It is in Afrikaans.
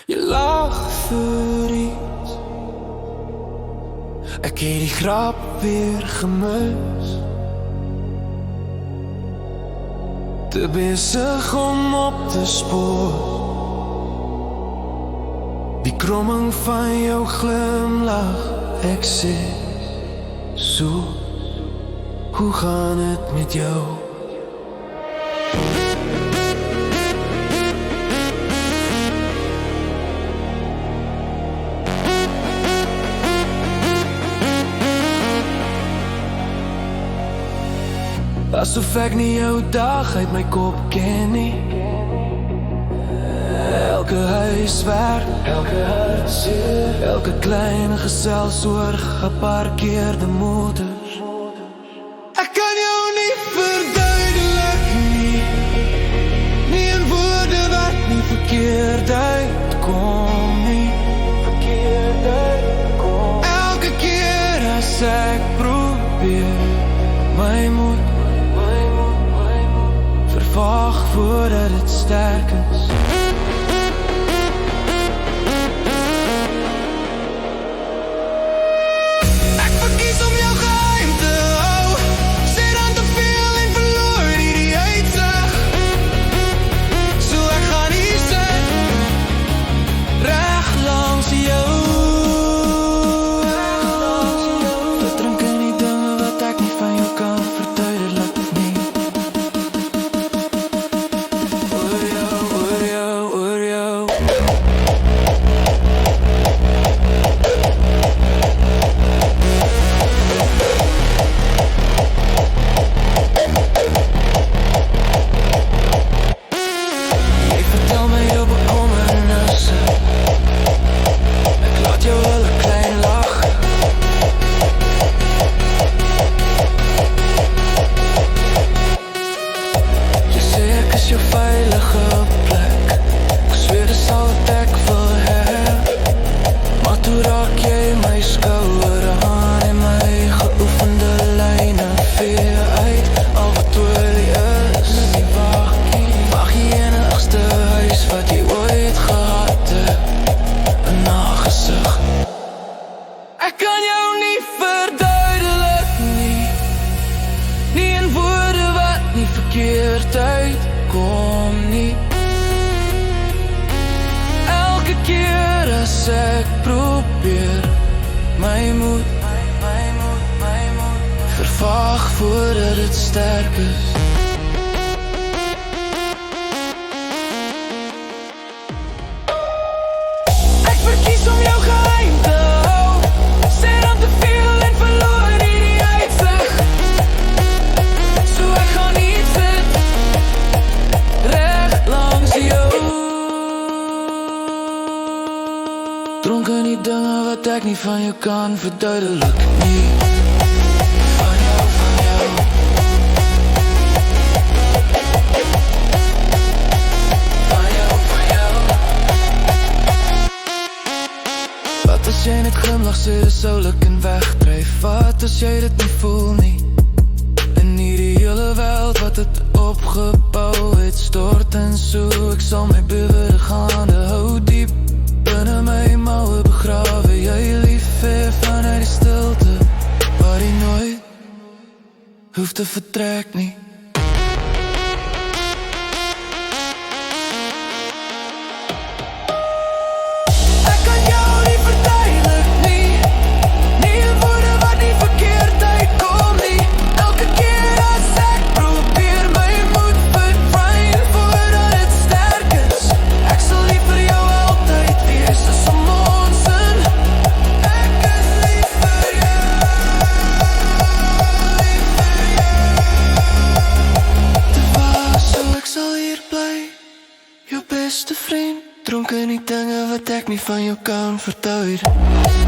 Je lag vir iets. Ek het die grap weer gemis. Te besig om op te spoor die kromming van jou glimlach. Ek sê so, hoe gaan het met jou? Asof ek nie jou dag uit my kop ken nie. Elke huiswerk, elke hartseer, elke kleine geselsoorg, geparkeerde motors. Ek kan jou nie verduidelik nie, nie in woorde wat nie verkeerd uitkom nie. Verkeerd uitkom. Elke keer as ek probeer my moed vervaag voordat het sterk is. Ek verkies om jou geheim te hou. Sê dan te veel en verloor die uitsig. So ek gaan hier sit, reg langs jou. Dat drink in die dinge wat ek nie van jou kan verduidelik nie. Jou veilige plek, ek zweer dis al wat ek wil hê. Maar toe raak jy my skouer aan en my geoefende lyne vee uit. Al wat olie is die waggie, waggie enigste huis wat jy ooit gehad het, 'n nagesig. Ek kan jou nie verduidelik nie, nie in woorde wat nie verkeerd uitkom nie. Elke keer as ek probeer my moed vervaag voordat het sterk is. Ek verkies om jou geheim te hou. Sê dan te veel en verloor die uitsig. So ek gaan hier sit, reg langs jou. Dronken die dinge wat ek nie van jou kan verduidelik nie. Van jou, van jou. Van jou, van jou. Wat as jy net glimlach, sê dis oulik en wegdryf? Wat as jy dit nie voel nie? In hierdie hele wêreld wat het opgebou het, stort en so. Ek sal my bewerig hande hou diep binne my mouwe begrawe. Jy lief hê vanuit die stilte waar jy nooit hoef te vertrek nie. Ek kan jou nie verduidelik nie, nie in woorde wat nie verkeerd uitkom nie. Elke keer as ek probeer my moed verdwyn voordat het sterk is. Ek sal lief vir jou altyd wees as 'n monsin. Ek is lief vir jou, lief vir jou. Te was, so ek sal hier bly, jou beste vriend. Dronken die dinge wat ek nie van jou kan verduidelik.